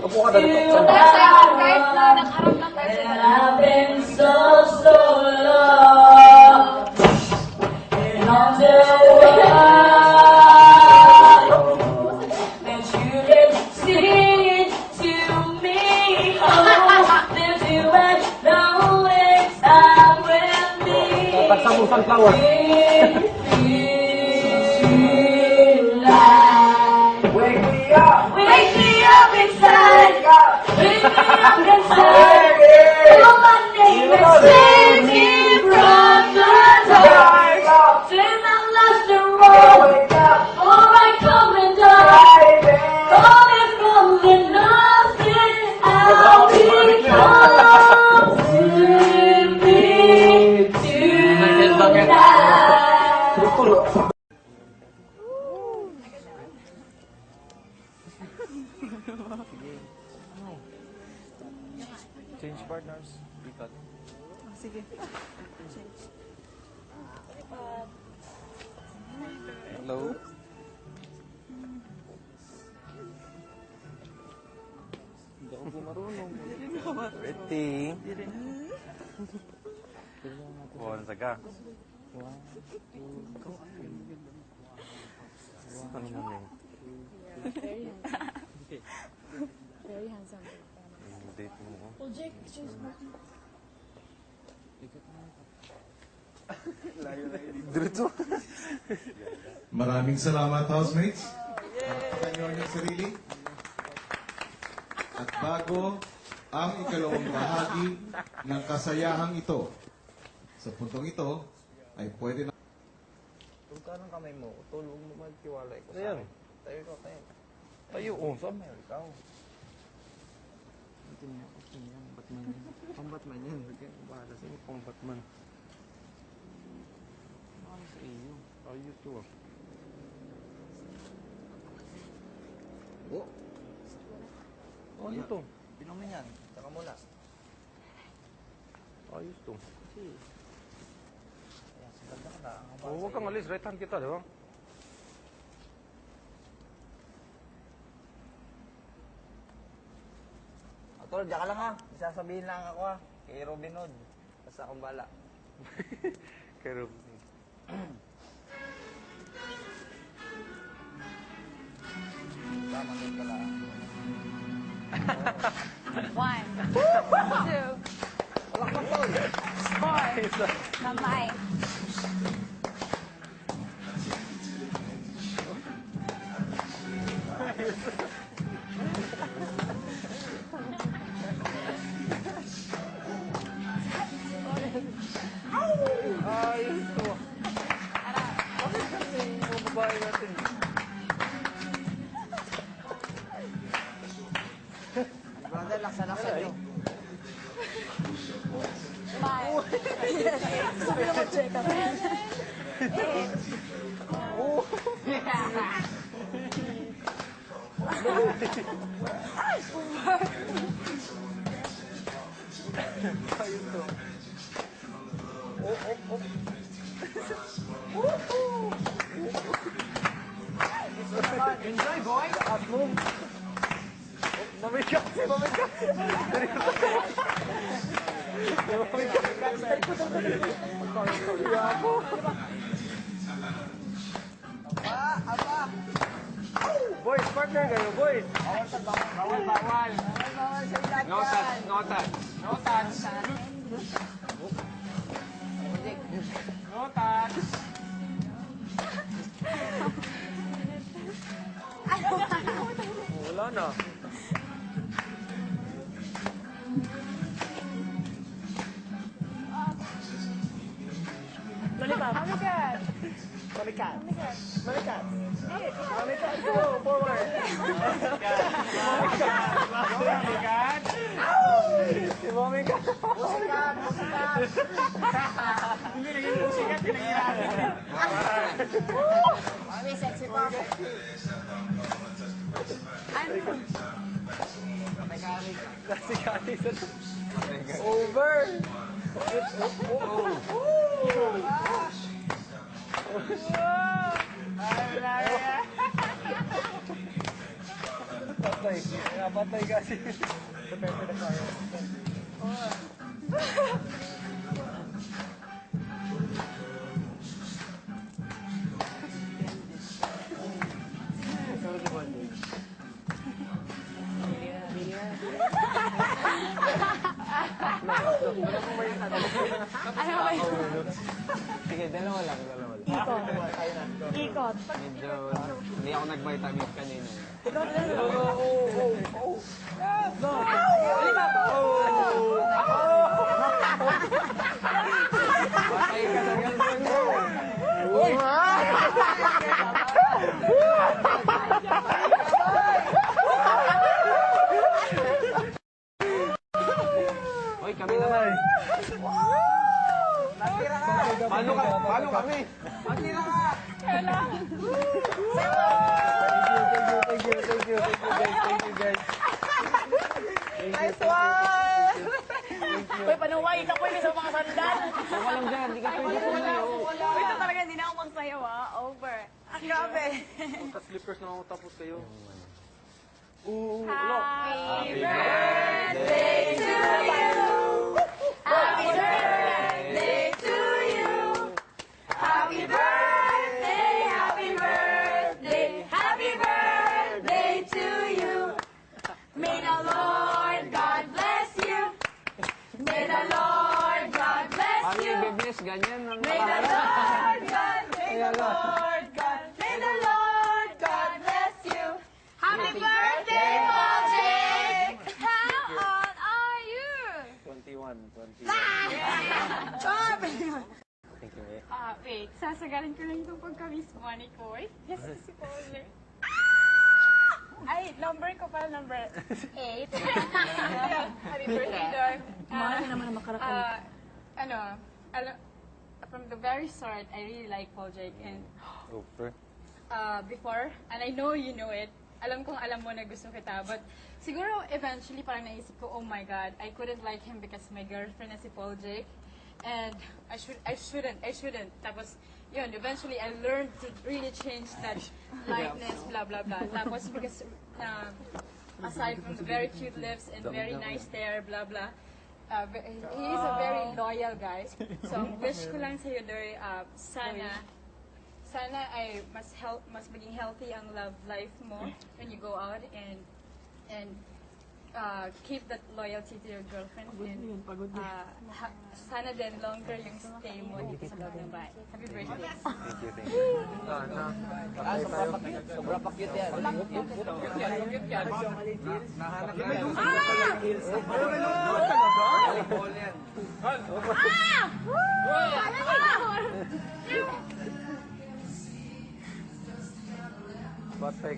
Upo ka dali po. And I've been so lost in all the world that you didn't see it to me. Oh, that you had no time with me. Taksa mo sunflower. Wake me up! Wake me up inside! Wake me up inside! Call my name and save me from the dark. Till I'm lost and wrong, or I come and die. All is gone and nothing I'll become to me tonight. Change partners. Bikat. Sige. Hello. Hindi ako marunong. Ready? One, saga. Ano naman? Very handsome. Date mo. Well, Jake, excuse me. Diretso. Maraming salamat, housemates. Pagkakanyo niyong sarili. At bago ang ikalawang bahagi ng kasayahang ito, sa puntong ito, ay pwede na... Tulog ka ng kamay mo. Tulog mo magtiwalay ko sa akin. Tayo ka, tayo. Tayo, sa may ikaw. Batman yan. Pang-Batman yan. Bahala sa'yo, pang-Batman. Ano sa iyo? Tayo to. Oh! Ano to? Pinumin yan. Tsaka muna. Ayos to. Huwag kang alis. Right hand kita, di ba? Tol, diyan ka lang ha. Isasabihin lang ako ha. Kay Robin Hood. Basta akong bala. Kay Robin. Tama din pala. 1, 2, 4. Kamay. Ayos to. Bakit kasi mga babae natin? Brother, laksa-laksa nyo. 5. Sabi naman, check up. 8. Ayos to. Enjoy, boy! At mo. Mamika! Mamika! Boys, partner kayo, boys! Bawal, bawal. Bawal sa ilat No touch, no touch. No touch. No touch. Wala na. Lollipop. Mamikat. Mamikat. Mamikat. Mamikat. Go, forward. Mamikat! Si Mamikat! Musikat, musikat. Hindi naging musikat, pinag-iran. Mami, sexy pa. Kasi kati sa... Over! patay. Napatay kasi. Depende na tayo. Ano ba yun? Sige, dalawa lang. Ikot. Ikot. Medyo, hindi ako nag-vitamins kanina. Ikot. Go! Patay ka sa girlfriend mo! Uy! Uy, kami naman! Palo kami! Thank you guys. Nice one! Uy, panuway ka po yun sa mga sandal. Baka lang dyan, hindi ka pwede pumayo. Uy, ito talaga hindi na ako magsayaw Over. Ang grabe. Slippers na ako tapos kayo. Happy birthday to you. Happy birthday to you. Happy birthday, happy birthday, happy birthday to you. May the Lord God bless you. May the Lord God bless Ano you. yung biblis? Ganyan ang May the Lord God, may the Lord God, may the Lord God bless you. Happy birthday, Paul Jake! How old are you? 21. Sabi! Thank you, eh. Wait, sasagalan ko lang itong pagkamis mo ni Koy. Yes, si Paul Jake. Ay, number ko pala, number 8. Happy birthday, Dor. Mahal naman ang makarakan. From the very start, I really like Paul Jake. And Super. before, and I know you know it, alam kong alam mo na gusto kita, but siguro eventually parang naisip ko, oh my God, I couldn't like him because my girlfriend na si Paul Jake. And I shouldn't. Tapos, yun, eventually I learned to really change that likeness, blah, blah, blah. Tapos, because aside from the very cute lips and very nice hair, blah, blah, he is a very loyal guy. So, ang wish ko lang sa'yo, Dory, sana ay mas maging healthy ang love life mo when you go out and keep that loyalty to your girlfriend. And sana din longer yung stay mo dito sa loob ng bahay. Happy birthday. Thank you. Sobra pa cute yan. Nahanap na yan. Patay ka.